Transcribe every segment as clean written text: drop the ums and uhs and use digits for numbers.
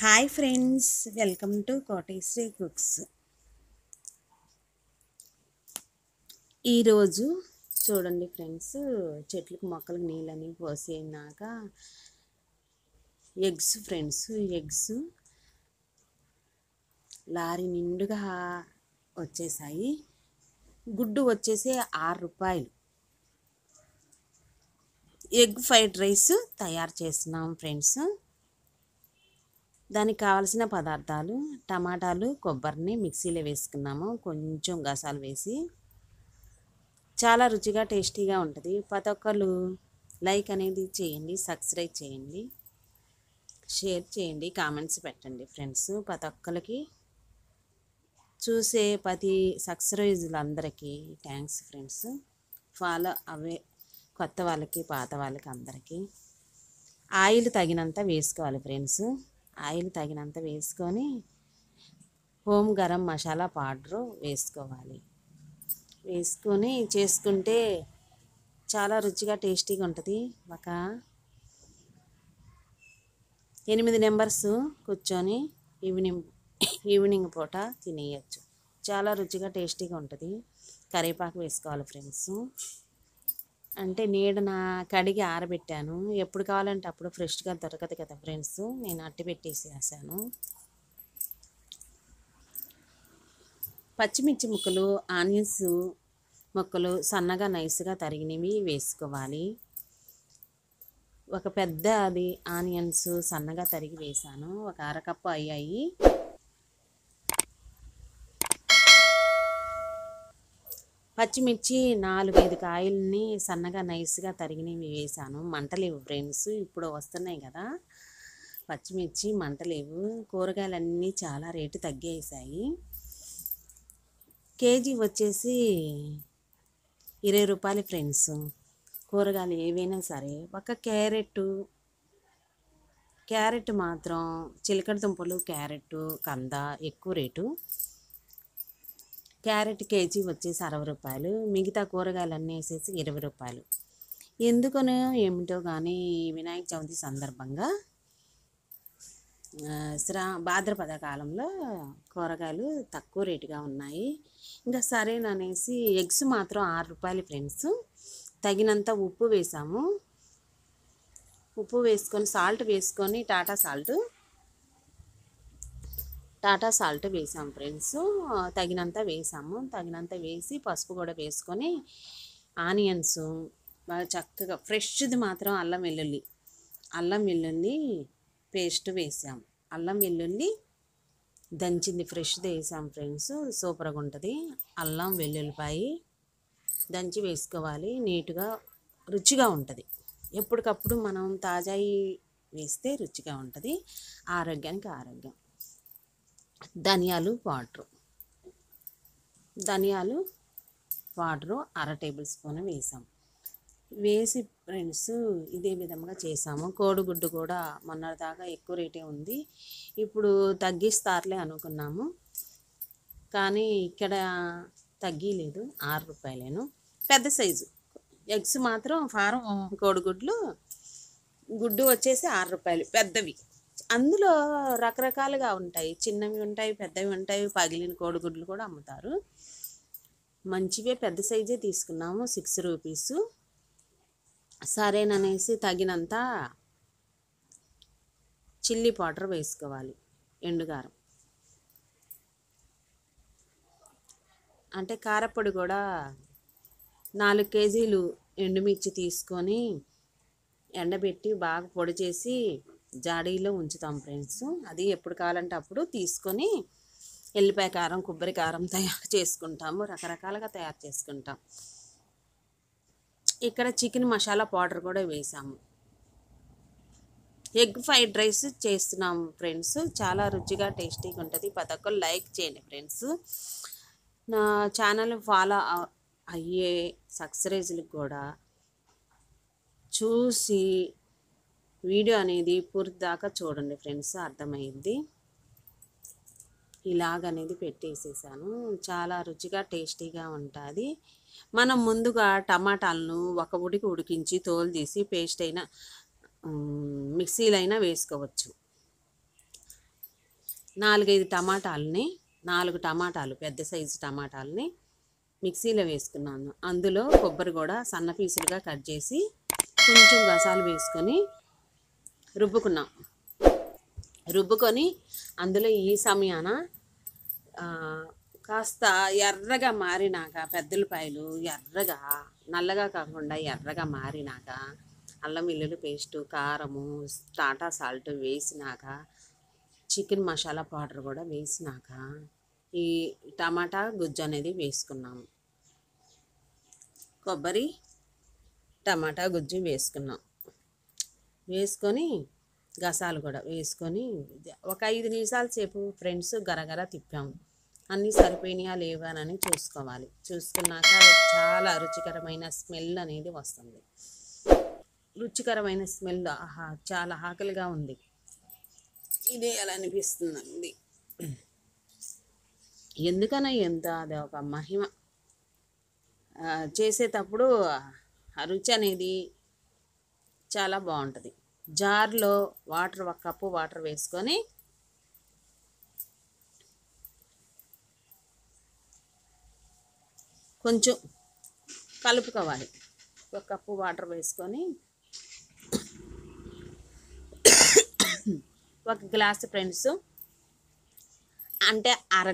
Hi friends, welcome to Koteswari cooks. ఈరోజు చూడండి friends, చెట్లకు మొక్కలకు నీళ్ళని పోసి అయినాక ఎగ్స్ ఫ్రెండ్స్, ఎగ్స్ లారీ నిండుగా వచ్చేసాయి. గుడ్డు వచ్చేసి 6 రూపాయలు. ఎగ్ ఫ్రైడ్ రైస్ తయారు చేస్తున్నాం ఫ్రెండ్స్. దానికి కావాల్సిన పదార్థాలు: టమాటాలు, కొబ్బరిని మిక్సీలో వేసుకున్నాము, కొంచెం గసాలు వేసి. చాలా రుచిగా టేస్టీగా ఉంటుంది. ప్రతి ఒక్కరు లైక్ అనేది చేయండి, సబ్స్క్రైబ్ చేయండి, షేర్ చేయండి, కామెంట్స్ పెట్టండి ఫ్రెండ్స్. ప్రతి ఒక్కరికి చూసే ప్రతి సబ్స్క్రైబర్లందరికీ థ్యాంక్స్ ఫ్రెండ్స్. ఫాలో అవే కొత్త వాళ్ళకి పాత వాళ్ళకి అందరికీ. ఆయిల్ తగినంత వేసుకోవాలి ఫ్రెండ్స్. ఆయిల్ తగినంత వేసుకొని హోమ్ గరం మసాలా పౌడరు వేసుకోవాలి. వేసుకొని చేసుకుంటే చాలా రుచిగా టేస్టీగా ఉంటుంది. ఒక 8 మెంబర్స్ కూర్చొని ఈవినింగ్ పూట తినేయచ్చు. చాలా రుచిగా టేస్టీగా ఉంటుంది. కరివేపాకు వేసుకోవాలి ఫ్రెండ్స్. అంటే నీడన కడిగి ఆరబెట్టాను. ఎప్పుడు కావాలంటే అప్పుడు ఫ్రెష్గా దొరకదు కదా ఫ్రెండ్స్, నేను అట్టి పెట్టేసేసాను. పచ్చిమిర్చి ముక్కలు, ఆనియన్స్ ముక్కలు సన్నగా నైస్గా తరిగినవి వేసుకోవాలి. ఒక పెద్దది ఆనియన్స్ సన్నగా తరిగి వేసాను. ఒక అరకప్పు అయ్యాయి. పచ్చిమిర్చి 4-5 కాయల్ని సన్నగా నైస్గా తరిగినవి వేసాను. మంటలేవు ఫ్రెండ్స్, ఇప్పుడు వస్తున్నాయి కదా పచ్చిమిర్చి, మంటలేవు. కూరగాయలన్నీ చాలా రేటు తగ్గేసాయి. కేజీ వచ్చేసి 20 రూపాయలు ఫ్రెండ్స్. కూరగాయలు ఏవైనా సరే. ఒక క్యారెట్ మాత్రం చిలకడ దుంపలు, క్యారెట్, కంద ఎక్కువ రేటు. క్యారెట్ కేజీ వచ్చేసి 60 రూపాయలు. మిగతా కూరగాయలన్నీ వేసేసి 20 రూపాయలు. ఎందుకనో ఏమిటో కానీ వినాయక చవితి సందర్భంగా భాద్రపద కాలంలో కూరగాయలు తక్కువ రేటుగా ఉన్నాయి. ఇంకా సరేననేసి ఎగ్స్ మాత్రం 6 రూపాయలు ఫ్రెండ్స్. తగినంత ఉప్పు వేసాము. ఉప్పు వేసుకొని సాల్ట్ వేసుకొని టాటా సాల్ట్ వేసాము ఫ్రెండ్స్. తగినంత వేసాము. తగినంత వేసి పసుపు కూడా వేసుకొని ఆనియన్స్ బాగా చక్కగా ఫ్రెష్ది మాత్రం అల్లం వెల్లుల్లి పేస్ట్ వేసాము. అల్లం వెల్లుల్లి దంచింది ఫ్రెష్ది వేసాం ఫ్రెండ్స్. సూపర్గా ఉంటుంది. అల్లం వెల్లుల్లిపాయ దంచి వేసుకోవాలి. నీట్గా రుచిగా ఉంటుంది. ఎప్పటికప్పుడు మనం తాజాయి వేస్తే రుచిగా ఉంటుంది. ఆరోగ్యానికి ఆరోగ్యం. ధనియాలు పౌడరు 1/2 టేబుల్ స్పూన్ వేసాం. వేసి ఫ్రెండ్స్ ఇదే విధంగా చేసాము. కోడిగుడ్డు కూడా మొన్నటిదాకా ఎక్కువ రేటే ఉంది, ఇప్పుడు తగ్గిస్తారులే అనుకున్నాము, కానీ ఇక్కడ తగ్గలేదు. 6 రూపాయలేను. పెద్ద సైజు ఎగ్స్ మాత్రం ఫారం కోడిగుడ్లు గుడ్డు వచ్చేసి 6 రూపాయలు పెద్దవి. అందులో రకరకాలుగా ఉంటాయి, చిన్నవి ఉంటాయి, పెద్దవి ఉంటాయి. పగిలిన కోడిగుడ్లు కూడా అమ్ముతారు. మంచివే పెద్ద సైజే తీసుకున్నాము, 6 రూపీస్. సరేననేసి తగినంత చిల్లీ పౌడర్ వేసుకోవాలి. ఎండుగారం అంటే కారపొడి కూడా 4 కేజీలు ఎండుమిర్చి తీసుకొని ఎండబెట్టి బాగా పొడి చేసి జాడీలో ఉంచుతాం ఫ్రెండ్స్. అది ఎప్పుడు కావాలంటే అప్పుడు తీసుకొని ఎల్లిపాయ కారం, కొబ్బరి కారం తయారు చేసుకుంటాము. రకరకాలుగా తయారు చేసుకుంటాం. ఇక్కడ చికెన్ మసాలా పౌడర్ కూడా వేసాము. ఎగ్ ఫ్రైడ్ రైస్ చేస్తున్నాము ఫ్రెండ్స్. చాలా రుచిగా టేస్టీగా ఉంటుంది. ప్రతి ఒక్కరు లైక్ చేయండి ఫ్రెండ్స్. నా ఛానల్ ఫాలో అయ్యే సబ్స్క్రైబర్లకు కూడా చూసి వీడియో అనేది పూర్తి దాకా చూడండి ఫ్రెండ్స్, అర్థమైంది. ఇలాగనేది పెట్టేసేసాను. చాలా రుచిగా టేస్టీగా ఉంటుంది. మనం ముందుగా టమాటాలను ఒక ఉడికించి తోలు తీసి పేస్ట్ అయినా మిక్సీలో అయినా వేసుకోవచ్చు. 4-5 టమాటాలని 4 టమాటాలు పెద్ద సైజు టమాటాలని మిక్సీలో వేసుకున్నాను. అందులో కొబ్బరి కూడా సన్న పీసులుగా కట్ చేసి కొంచెం గసాలు వేసుకొని రుబ్బుకొని అందులో ఈ సమయాన కాస్త ఎర్రగా మారినాక పెద్దలపాయలు ఎర్రగా నల్లగా కాకుండా ఎర్రగా మారినాక అల్లం వెల్లుల్లి పేస్టు, కారము, టాటా సాల్ట్ వేసినాక చికెన్ మసాలా పౌడర్ కూడా వేసినాక ఈ టమాటా గుజ్జు అనేది వేసుకున్నాము. కొబ్బరి టమాటా గుజ్జు వేసుకొని గసాలు కూడా వేసుకొని ఒక 5 నిమిషాల సేపు ఫ్రెండ్స్ గరగర తిప్పాము. అన్నీ సరిపోయినాయా లేవానని చూసుకోవాలి. చూసుకున్నాక చాలా రుచికరమైన స్మెల్ అనేది వస్తుంది. రుచికరమైన స్మెల్ చాలా ఆకలిగా ఉంది, ఇదే అలా అనిపిస్తుందండి. ఎందుకన్నా అది ఒక మహిమ. చేసేటప్పుడు ఆ రుచి అనేది చాలా బాగుంటుంది. జార్లో ఒక కప్పు వాటర్ వేసుకొని కొంచెం కలుపుకోవాలి. ఒక కప్పు వాటర్ వేసుకొని ఒక గ్లాసు ఫ్రెండ్స్ అంటే అర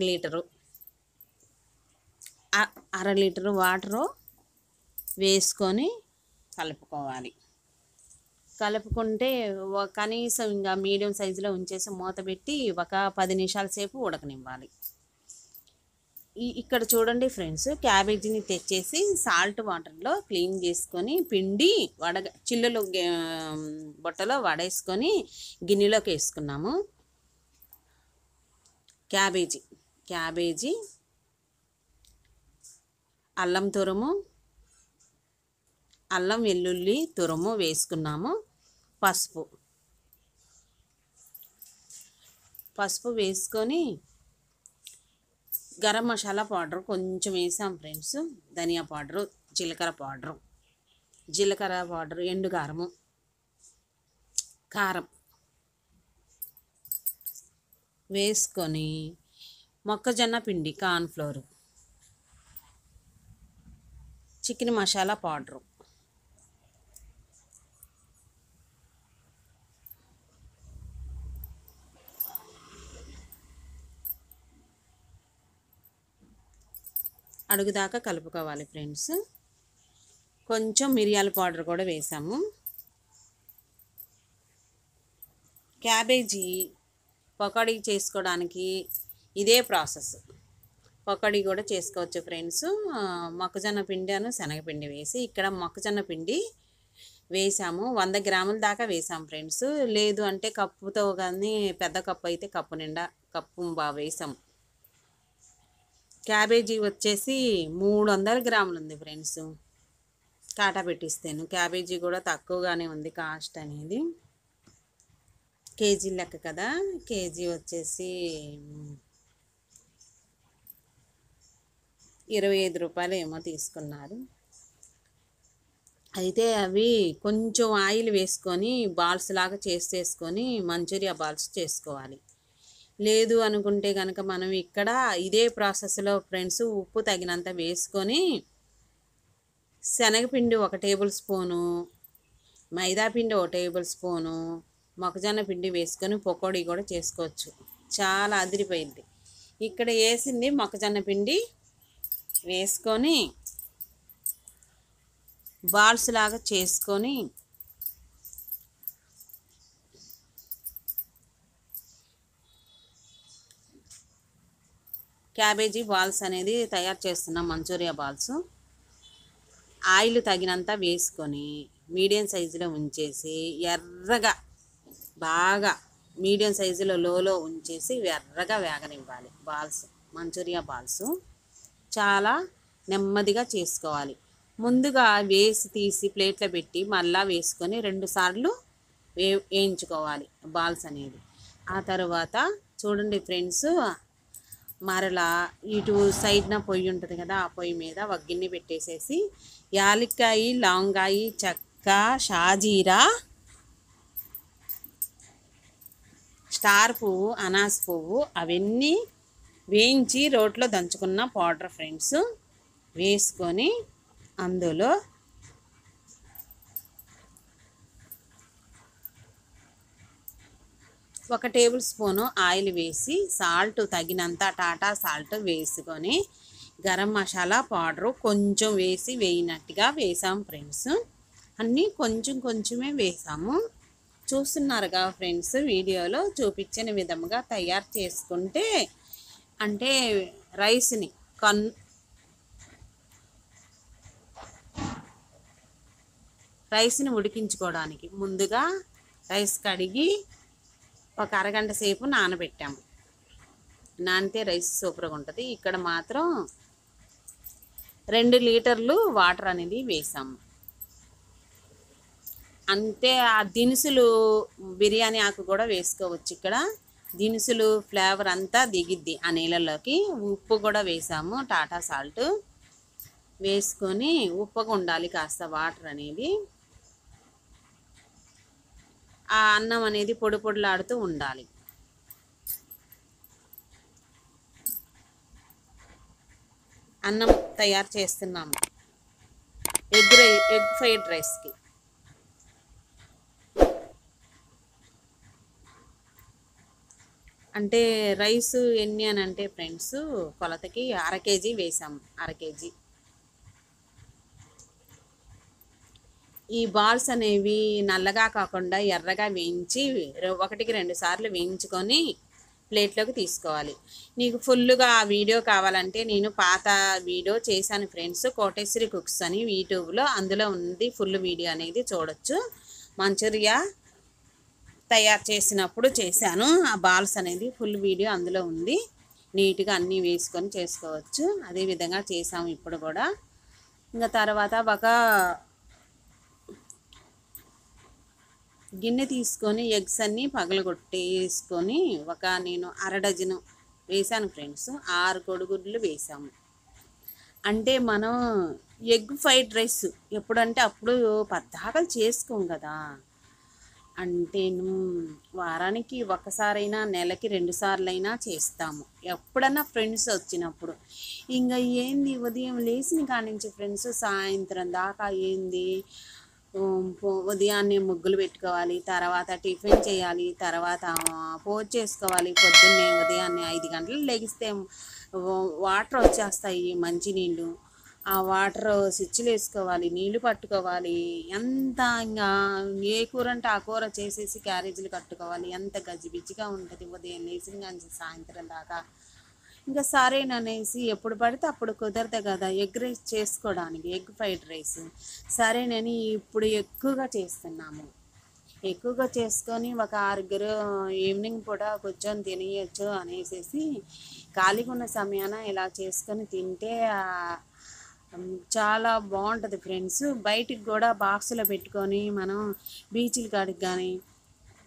లీటరు వాటరు వేసుకొని కలుపుకోవాలి. కలుపుకుంటే కనీసం ఇంకా మీడియం సైజులో ఉంచేసి మూత పెట్టి ఒక 10 నిమిషాల సేపు ఉడకనివ్వాలి. ఇక్కడ చూడండి ఫ్రెండ్స్, క్యాబేజీని తెచ్చేసి సాల్ట్ వాటర్లో క్లీన్ చేసుకొని పిండి చిల్లులు బుట్టలో వడేసుకొని గిన్నెలోకి వేసుకున్నాము. క్యాబేజీ, అల్లం వెల్లుల్లి తురుము వేసుకున్నాము. పసుపు వేసుకొని గరం మసాలా పౌడర్ కొంచెం వేసాం ఫ్రెండ్స్. ధనియా పౌడరు, జీలకర్ర పౌడర్, ఎండు కారం వేసుకొని మొక్కజొన్న పిండి, కార్న్ఫ్లోర్, చికెన్ మసాలా పౌడరు, అడుగుదాకా కలుపుకోవాలి ఫ్రెండ్స్. కొంచెం మిరియాల పౌడర్ కూడా వేసాము. క్యాబేజీ పకోడీ చేసుకోవడానికి ఇదే ప్రాసెస్. పకోడీ కూడా చేసుకోవచ్చు ఫ్రెండ్స్. మొక్కజొన్న పిండి శనగపిండి వేసి, ఇక్కడ మొక్కజొన్న పిండి వేసాము. 100 గ్రాముల దాకా వేసాం ఫ్రెండ్స్. లేదు అంటే కప్పుతో కానీ, పెద్ద కప్పు అయితే కప్పు నిండా వేసాము. క్యాబేజీ వచ్చేసి 300 గ్రాములు ఉంది ఫ్రెండ్స్. కాటా పెట్టిస్తాను. క్యాబేజీ కూడా తక్కువగానే ఉంది కాస్ట్ అనేది. కేజీ లెక్క కదా. కేజీ వచ్చేసి 25 రూపాయలు ఏమో తీసుకున్నారు. అయితే అవి కొంచెం ఆయిల్ వేసుకొని బాల్స్ లాగా చేసేసుకొని మంచూరియా బాల్స్ చేసుకోవాలి. లేదు అనుకుంటే కనుక మనం ఇక్కడ ఇదే ప్రాసెస్లో ఫ్రెండ్స్ ఉప్పు తగినంత వేసుకొని శనగపిండి 1 టేబుల్ స్పూను, మైదాపిండి 1 టేబుల్ స్పూను, మొక్కజొన్న పిండి వేసుకొని పకోడీ కూడా చేసుకోవచ్చు. చాలా అదిరిపోయింది. ఇక్కడ వేసింది మొక్కజొన్న పిండి వేసుకొని బాల్స్ లాగా చేసుకొని క్యాబేజీ బాల్స్ అనేది తయారు చేస్తున్నాం. మంచూరియా బాల్స్ ఆయిల్ తగినంత వేసుకొని మీడియం సైజులో ఉంచేసి ఎర్రగా బాగా మీడియం సైజులో లోలో ఉంచేసి ఎర్రగా వేగనివ్వాలి. మంచూరియా బాల్స్ చాలా నెమ్మదిగా చేసుకోవాలి. ముందుగా వేసి తీసి ప్లేట్లో పెట్టి మళ్ళా వేసుకొని 2 సార్లు వేయించుకోవాలి బాల్స్ అనేది. ఆ తర్వాత చూడండి ఫ్రెండ్స్, మరలా ఇటు సైడ్న పొయ్యి ఉంటుంది కదా, ఆ పొయ్యి మీద ఒక గిన్నె పెట్టేసేసి యాలక్కాయ, లవంగాయ, చెక్క, షాజీరా, స్టార్ పువ్వు, అనాస పువ్వు అవన్నీ వేయించి రోట్లో దంచుకున్న పౌడర్ ఫ్రెండ్స్ వేసుకొని అందులో ఒక టేబుల్ స్పూను ఆయిల్ వేసి సాల్ట్ తగినంత టాటా సాల్ట్ వేసుకొని గరం మసాలా పౌడరు కొంచెం వేసి వేయినట్టుగా వేసాం ఫ్రెండ్స్. అన్నీ కొంచెం కొంచెమే వేసాము. చూస్తున్నారుగా ఫ్రెండ్స్, వీడియోలో చూపించిన విధముగా తయారు చేసుకుంటే అంటే రైస్ని ఉడికించుకోవడానికి ముందుగా రైస్ కడిగి ఒక అరగంట సేపు నానబెట్టాము. నానితే రైస్ సూపర్గా ఉంటుంది. ఇక్కడ మాత్రం 2 లీటర్లు వాటర్ అనేది వేసాము. అంతే. ఆ దినుసులు బిర్యానీ ఆకు కూడా వేసుకోవచ్చు. ఇక్కడ దినుసులు ఫ్లేవర్ అంతా దిగిద్ది ఆ నీళ్ళలోకి. ఉప్పు కూడా వేసాము, టాటా సాల్ట్ వేసుకొని ఉప్పుగా ఉండాలి కాస్త వాటర్ అనేది. ఆ అన్నం అనేది పొడి పొడిలాడుతూ ఉండాలి. అన్నం తయారు చేస్తున్నాము ఎగ్ ఫ్రైడ్ రైస్కి. అంటే రైస్ ఎన్ని అని అంటే ఫ్రెండ్స్ కొలతకి 1/2 కేజీ వేసాము. 1/2 కేజీ. ఈ బాల్స్ అనేవి నల్లగా కాకుండా ఎర్రగా వేయించి 1కి 2 సార్లు వేయించుకొని ప్లేట్లోకి తీసుకోవాలి. నీకు ఫుల్గా ఆ వీడియో కావాలంటే నేను పాత వీడియో చేశాను ఫ్రెండ్స్, కోటేశ్వరి కుక్స్ అని యూట్యూబ్లో. అందులో ఉంది ఫుల్ వీడియో అనేది చూడొచ్చు. మంచూరియా తయారు చేసినప్పుడు చేశాను. ఆ బాల్స్ అనేది ఫుల్ వీడియో అందులో ఉంది. నీట్గా అన్నీ వేసుకొని చేసుకోవచ్చు. అదేవిధంగా చేసాము ఇప్పుడు కూడా. ఇంకా తర్వాత ఒక గిన్నె తీసుకొని ఎగ్స్ అన్నీ పగలగొట్టేసుకొని నేను 1/2 డజను వేసాను ఫ్రెండ్స్. 6 కోడిగుడ్లు వేసాము. అంటే మనం ఎగ్ ఫ్రైడ్ రైస్ ఎప్పుడంటే అప్పుడు పద్దాకలు చేసుకోం కదా. అంటే వారానికి ఒకసారైనా నెలకి 2 సార్లైనా చేస్తాము ఎప్పుడన్నా ఫ్రెండ్స్ వచ్చినప్పుడు. ఇంకా ఏంది ఉదయం లేచిన కాడి నుంచి ఫ్రెండ్స్ సాయంత్రం దాకా ఏంది, ఉదయాన్నే ముగ్గులు పెట్టుకోవాలి, తర్వాత టిఫిన్ చేయాలి, తర్వాత పూజ చేసుకోవాలి. పొద్దున్నే ఉదయాన్నే 5 గంటలు లెగిస్తే వాటర్ వచ్చేస్తాయి, మంచినీళ్ళు. ఆ వాటర్ స్విచ్లు వేసుకోవాలి, నీళ్లు పట్టుకోవాలి. ఎంత ఇంకా ఏ కూర అంటే ఆ కూర చేసేసి క్యారేజీలు కట్టుకోవాలి. ఎంత గజిబిజిగా ఉంటుంది ఉదయం లేచిన కానీ సాయంత్రం దాకా. ఇంకా సరేననేసి ఎప్పుడు పడితే అప్పుడు కుదరదు కదా ఎగ్ రైస్ చేసుకోవడానికి, ఎగ్ ఫ్రైడ్ రైస్. సరేనని ఇప్పుడు ఎక్కువగా చేస్తున్నాము. ఎక్కువగా చేసుకొని ఒక 6గురు ఈవినింగ్ పూట కూర్చొని తినేయచ్చు అనేసి ఖాళీగా ఉన్న సమయాన ఇలా చేసుకొని తింటే చాలా బాగుంటుంది ఫ్రెండ్స్. బయటికి కూడా బాక్సులో పెట్టుకొని మనం బీచ్ల కాడికి కానీ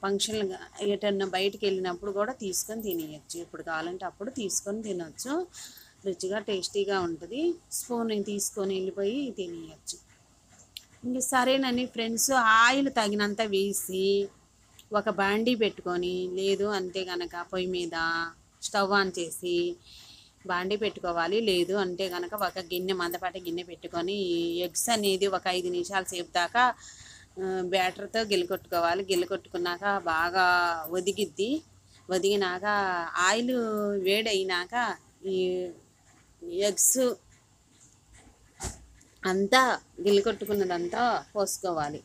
ఫంక్షన్లు ఎటన్నా బయటికి వెళ్ళినప్పుడు కూడా తీసుకొని తినేయచ్చు. ఎప్పుడు కావాలంటే అప్పుడు తీసుకొని తినచ్చు. రుచిగా టేస్టీగా ఉంటుంది. స్పూన్ తీసుకొని వెళ్ళిపోయి తినేయచ్చు. ఇంక సరేనని ఫ్రెండ్స్ ఆయిల్ తగినంత వేసి ఒక బాండీ పెట్టుకొని, లేదు అంటే కనుక పొయ్యి మీద స్టవ్ ఆన్ చేసి బాండీ పెట్టుకోవాలి. లేదు అంటే కనుక ఒక గిన్నె, మందపాటి గిన్నె పెట్టుకొని ఎగ్స్ అనేది ఒక 5 నిమిషాల సేపు దాకా బ్యాటర్తో గిల్లకొట్టుకోవాలి. గిల్లకొట్టుకున్నాక బాగా ఒదిగినాక ఆయిల్ వేడైనాక ఈ ఎగ్స్ అంతా గిల్లకొట్టుకున్నదంతా పోసుకోవాలి.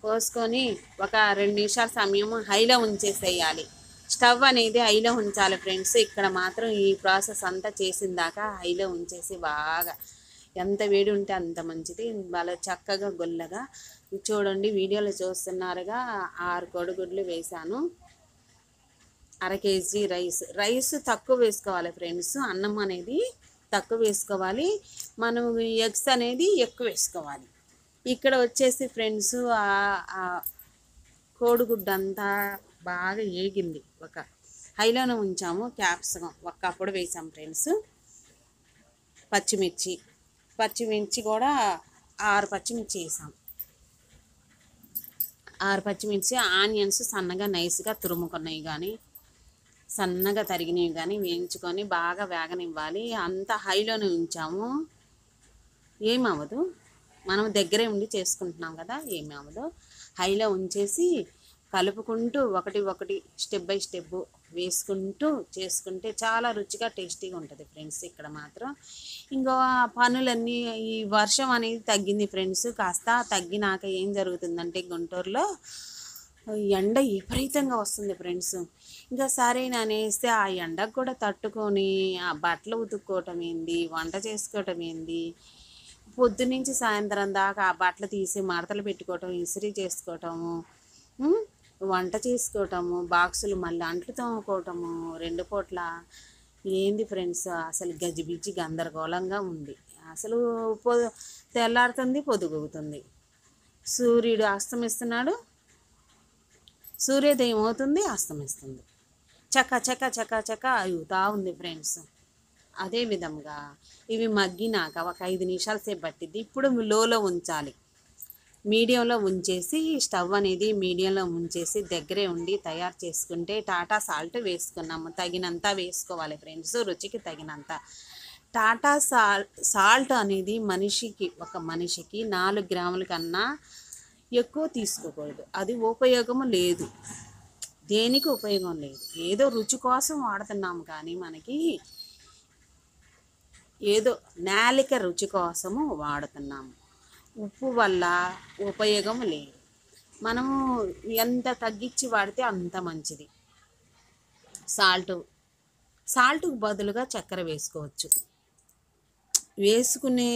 పోసుకొని ఒక 2 నిమిషాల సమయం హైలో ఉంచేసేయాలి. స్టవ్ అనేది హైలో ఉంచాలి ఫ్రెండ్స్. ఇక్కడ మాత్రం ఈ ప్రాసెస్ అంతా చేసిన దాకా హైలో ఉంచేసి బాగా ఎంత వేడి ఉంటే అంత మంచిది. బాగా చక్కగా గొల్లగా చూడండి, వీడియోలో చూస్తున్నారుగా 6 కోడిగుడ్లు వేసాను. 1/2 కేజీ రైస్ తక్కువ వేసుకోవాలి ఫ్రెండ్స్. అన్నం అనేది తక్కువ వేసుకోవాలి, మనం ఎగ్స్ అనేది ఎక్కువ వేసుకోవాలి. ఇక్కడ వచ్చేసి ఫ్రెండ్స్ కోడిగుడ్డు అంతా బాగా ఏగింది. ఒక హైలోనే ఉంచాము. క్యాప్సికం ఒక్కప్పుడు వేసాం ఫ్రెండ్స్. పచ్చిమిర్చి కూడా 6 పచ్చిమిర్చి వేసాం. 6 పచ్చిమిర్చి, ఆనియన్స్ సన్నగా నైస్గా తురుముకున్నాయి కానీ సన్నగా తరిగినవి కానీ వేయించుకొని బాగా వేగనివ్వాలి. అంత హైలోనే ఉంచాము, ఏమవ్వదు. మనం దగ్గరే ఉండి చేసుకుంటున్నాం కదా, ఏమి అవ్వదు. హైలో ఉంచేసి కలుపుకుంటూ ఒకటి ఒకటి స్టెప్ బై స్టెప్ వేసుకుంటూ చేసుకుంటే చాలా రుచిగా టేస్టీగా ఉంటుంది ఫ్రెండ్స్. ఇక్కడ మాత్రం ఇంకో పనులన్నీ, ఈ వర్షం అనేది తగ్గింది ఫ్రెండ్స్. కాస్త తగ్గినాక ఏం జరుగుతుందంటే గుంటూరులో ఎండ విపరీతంగా వస్తుంది ఫ్రెండ్స్. ఇంకా సరే అనేస్తే ఆ ఎండకు కూడా తట్టుకొని ఆ బట్టలు ఉతుక్కోవటం ఏంది, వంట చేసుకోవటం ఏంది, పొద్దునుంచి సాయంత్రం దాకా ఆ బట్టలు తీసి మడతలు పెట్టుకోవటం, ఇస్త్రీ చేసుకోవటము, వంట చేసుకోవటము, బాక్సులు మళ్ళీ అంట్లు తోముకోవటము 2 పూట్ల. ఏంది ఫ్రెండ్స్, అసలు గజిబిజి గందరగోళంగా ఉంది. అసలు తెల్లారుతుంది, పొద్దుగుతుంది, సూర్యుడు అస్తమిస్తున్నాడు, సూర్యోదయం అవుతుంది, అస్తమిస్తుంది, చక్క చక్క చక్క చక్క అవుతా ఉంది ఫ్రెండ్స్. అదే విధంగా ఇవి మగ్గినాక ఒక 5 నిమిషాల సేపు పట్టిద్ది. ఇప్పుడు లోలో ఉంచాలి, మీడియంలో ఉంచేసి స్టవ్ అనేది మీడియంలో ఉంచేసి దగ్గరే ఉండి తయారు చేసుకుంటే టాటా సాల్ట్ వేసుకున్నాము. తగినంత వేసుకోవాలి ఫ్రెండ్స్, రుచికి తగినంత. టాటా సాల్ట్ అనేది ఒక మనిషికి 4 గ్రాముల కన్నా ఎక్కువ తీసుకోకూడదు. అది ఉపయోగము లేదు, దేనికి ఉపయోగం లేదు. ఏదో రుచి కోసం వాడుతున్నాము కానీ మనకి ఏదో నాలిక రుచి కోసము వాడుతున్నాము. ఉప్పు వల్ల ఉపయోగం లేదు. మనము ఎంత తగ్గించి వాడితే అంత మంచిది. సాల్ట్కు బదులుగా చక్కెర వేసుకోవచ్చు, వేసుకునే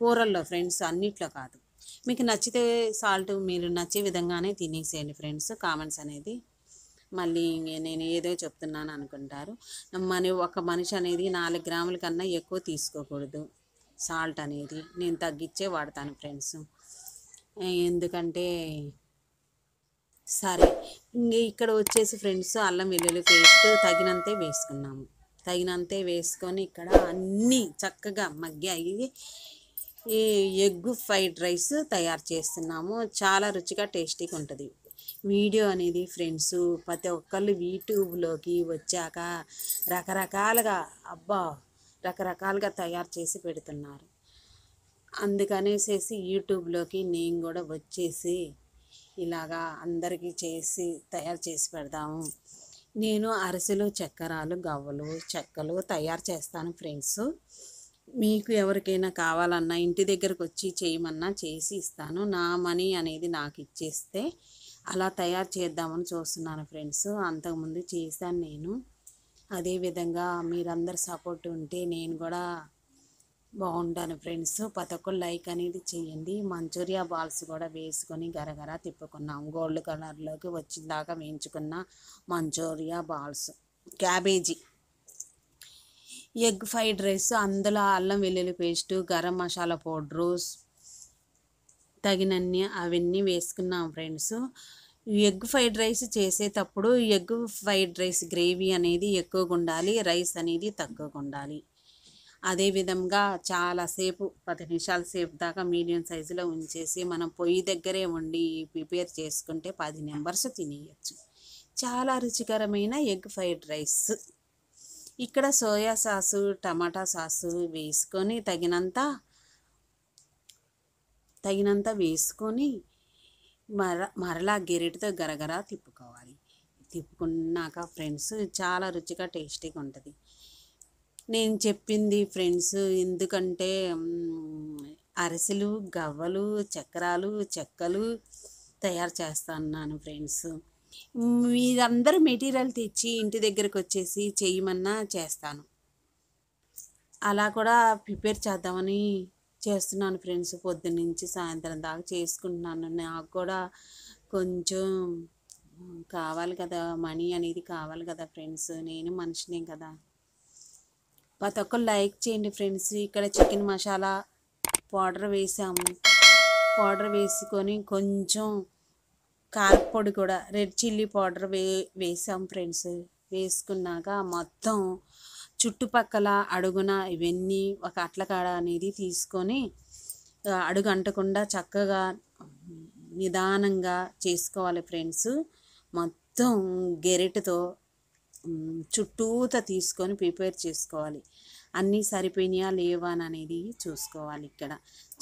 కూరల్లో ఫ్రెండ్స్, అన్నిట్లో కాదు. మీకు నచ్చితే సాల్ట్ మీరు నచ్చే విధంగానే తినేసేయండి ఫ్రెండ్స్. కామెంట్స్ అనేది మళ్ళీ నేను ఏదో చెప్తున్నాను అనుకుంటారు. ఒక మనిషి అనేది 4 గ్రాముల కన్నా ఎక్కువ తీసుకోకూడదు. సాల్ట్ అనేది నేను తగ్గించే వాడతాను ఫ్రెండ్స్. ఎందుకంటే సరే, ఇక్కడ వచ్చేసి ఫ్రెండ్స్ అల్లం వెల్లుల్లి పేస్ట్ తగినంతే వేసుకున్నాము. తగినంతే వేసుకొని ఇక్కడ అన్నీ చక్కగా మగ్గాయి. ఈ ఎగ్ ఫ్రైడ్ రైస్ తయారు చేస్తున్నాము. చాలా రుచిగా టేస్టీగా ఉంటుంది. వీడియో అనేది ఫ్రెండ్స్ ప్రతి ఒక్కళ్ళు యూట్యూబ్లోకి వచ్చాక రకరకాలుగా తయారు చేసి పెడుతున్నారు. అందుకనేసేసి యూట్యూబ్లోకి నేను కూడా వచ్చేసి ఇలాగా అందరికీ తయారు చేసి పెడదాము. నేను అరిసెలు, చక్కెరాలు, గవ్వలు, చెక్కలు తయారు చేస్తాను ఫ్రెండ్స్. మీకు ఎవరికైనా కావాలన్నా ఇంటి దగ్గరకు వచ్చి చేయమన్నా చేసి ఇస్తాను. నా మనీ అనేది నాకు ఇచ్చేస్తే అలా తయారు చేద్దామని చూస్తున్నాను ఫ్రెండ్స్. అంతకుముందు చేశాను నేను. అదేవిధంగా మీరందరు సపోర్ట్ ఉంటే నేను కూడా బాగుంటాను ఫ్రెండ్స్. ప్రతి ఒక్కరు లైక్ అనేది చేయండి. మంచూరియా బాల్స్ కూడా వేసుకొని గరగర తిప్పుకున్నాం. గోల్డ్ కలర్లోకి వచ్చిందాకా వేయించుకున్న manchuria balls. Cabbage egg fried rice, అందులో అల్లం వెల్లుల్లి పేస్టు, గరం మసాలా పౌడరు తగినన్ని అవన్నీ వేసుకున్నాం ఫ్రెండ్స్. ఎగ్ ఫ్రైడ్ రైస్ చేసేటప్పుడు ఎగ్ ఫ్రైడ్ రైస్ గ్రేవీ అనేది ఎక్కువగా ఉండాలి, రైస్ అనేది తక్కువగా ఉండాలి. అదేవిధంగా చాలాసేపు 10 నిమిషాల సేపు దాకా మీడియం సైజులో ఉంచేసి మనం పొయ్యి దగ్గరే ఉండి ప్రిపేర్ చేసుకుంటే 10 మెంబర్స్ తినేయచ్చు. చాలా రుచికరమైన ఎగ్ ఫ్రైడ్ రైస్. ఇక్కడ సోయా సాసు, టమాటా సాసు వేసుకొని తగినంత వేసుకొని మరలా గెరెటితో గరగర తిప్పుకోవాలి. తిప్పుకున్నాక ఫ్రెండ్స్ చాలా రుచిగా టేస్టీగా ఉంటుంది. నేను చెప్పింది ఫ్రెండ్స్ ఎందుకంటే అరిసెలు, గవ్వలు, చక్రాలు, చెక్కలు తయారు చేస్తున్నాను ఫ్రెండ్స్. మీరందరూ మెటీరియల్ తెచ్చి ఇంటి దగ్గరకు వచ్చేసి చేయమన్నా చేస్తాను. అలా కూడా ప్రిపేర్ చేద్దామని చేస్తున్నాను ఫ్రెండ్స్. పొద్దున్నుంచి సాయంత్రం దాకా చేసుకుంటున్నాను. నాకు కూడా కొంచెం కావాలి కదా, మనీ అనేది కావాలి కదా ఫ్రెండ్స్. నేను మనిషినే కదా. ప్రతి ఒక్కరు లైక్ చేయండి ఫ్రెండ్స్. ఇక్కడ చికెన్ మసాలా పౌడర్ వేసాము. పౌడర్ వేసుకొని కొంచెం కారపొడి కూడా రెడ్ చిల్లీ పౌడర్ వేసాం ఫ్రెండ్స్. వేసుకున్నాక మొత్తం చుట్టుపక్కల అడుగున ఇవన్నీ ఒక అట్లకాడ అనేది తీసుకొని అడుగు అంటకుండా చక్కగా నిదానంగా చేసుకోవాలి ఫ్రెండ్స్. మొత్తం గెరెటితో చుట్టూతా తీసుకొని ప్రిపేర్ చేసుకోవాలి. అన్నీ సరిపోయినాయా లేవా అని అనేది చూసుకోవాలి. ఇక్కడ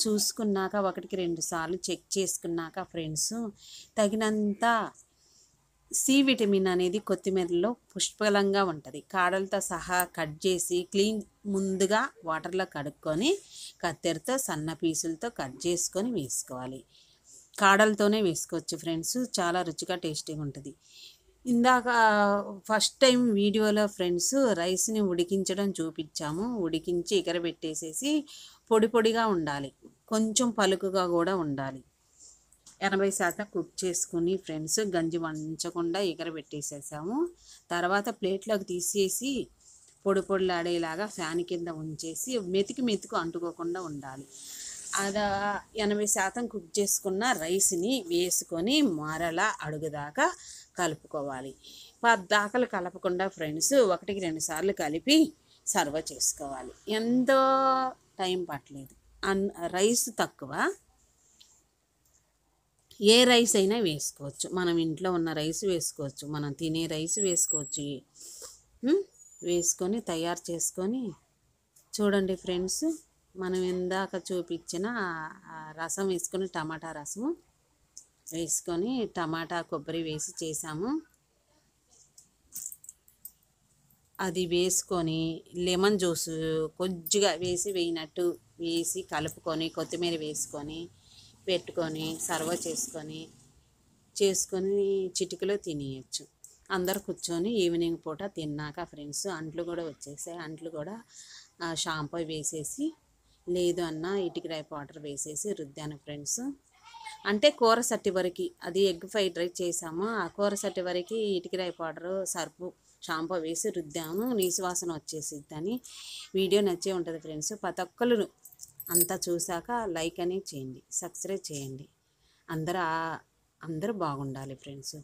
చూసుకున్నాక 1కి 2 సార్లు చెక్ చేసుకున్నాక ఫ్రెండ్స్ తగినంత సి విటమిన్ అనేది కొత్తిమీరలో పుష్కలంగా ఉంటుంది. కాడలతో సహా కట్ చేసి ముందుగా వాటర్లో కడుక్కొని కత్తెరతో సన్న పీసులతో కట్ చేసుకొని వేసుకోవాలి. కాడలతోనే వేసుకోవచ్చు ఫ్రెండ్స్, చాలా రుచిగా టేస్టీగా ఉంటుంది. ఇందాక ఫస్ట్ టైం వీడియోలో ఫ్రెండ్స్ రైస్ని ఉడికించడం చూపించాము. ఉడికించి ఎగరబెట్టేసేసి పొడి పొడిగా ఉండాలి, కొంచెం పలుకుగా కూడా ఉండాలి. 80% కుక్ చేసుకుని ఫ్రెండ్స్ గంజి వంచకుండా ఎగరబెట్టేసేసాము. తర్వాత ప్లేట్లోకి తీసేసి పొడి పొడిలాడేలాగా ఫ్యాన్ కింద ఉంచేసి మెతుకు అంటుకోకుండా ఉండాలి. అలా 80% కుక్ చేసుకున్న రైస్ని వేసుకొని మరలా అడుగుదాకా కలుపుకోవాలి. పద్దాకలు కలపకుండా ఫ్రెండ్స్ 1కి 2 సార్లు కలిపి సర్వ్ చేసుకోవాలి. ఎంతో టైం పట్టలేదు. రైస్ తక్కువ, ఏ రైస్ అయినా వేసుకోవచ్చు. మనం ఇంట్లో ఉన్న రైస్ వేసుకోవచ్చు, మనం తినే రైస్ వేసుకోవచ్చు. వేసుకొని తయారు చేసుకొని చూడండి ఫ్రెండ్స్. మనం ఇందాక చూపించిన రసం వేసుకొని టమాటా రసం వేసుకొని టమాటా కొబ్బరి వేసి చేసాము. అది వేసుకొని లెమన్ జ్యూస్ కొద్దిగా వేసినట్టు వేసి కలుపుకొని కొత్తిమీర వేసుకొని పెట్టుకొని సర్వ్ చేసుకొని చిటికలో తినేయచ్చు. అందరు కూర్చొని ఈవినింగ్ పూట తిన్నాక ఫ్రెండ్స్ అంట్లు కూడా వచ్చేసాయి. అంట్లు కూడా షాంపూ వేసేసి లేదు అన్న ఇటుకరాయి పౌడర్ వేసేసి రుద్దాను ఫ్రెండ్స్. అంటే కూర సట్టి వరకు, అది ఎగ్ ఫ్రైడ్ రైస్ చేసాము, ఆ కూర సట్టి వరకు ఇటుకరాయి పౌడరు సర్పు షాంపూ వేసి రుద్దాము. నీసు వాసన వచ్చేసిద్దని. వీడియో నచ్చే ఉంటుంది ఫ్రెండ్స్. ప్రతి ఒక్కరు అంతా చూశాక లైక్ అనేది చేయండి, సబ్స్క్రైబ్ చేయండి. అందరూ బాగుండాలి ఫ్రెండ్స్.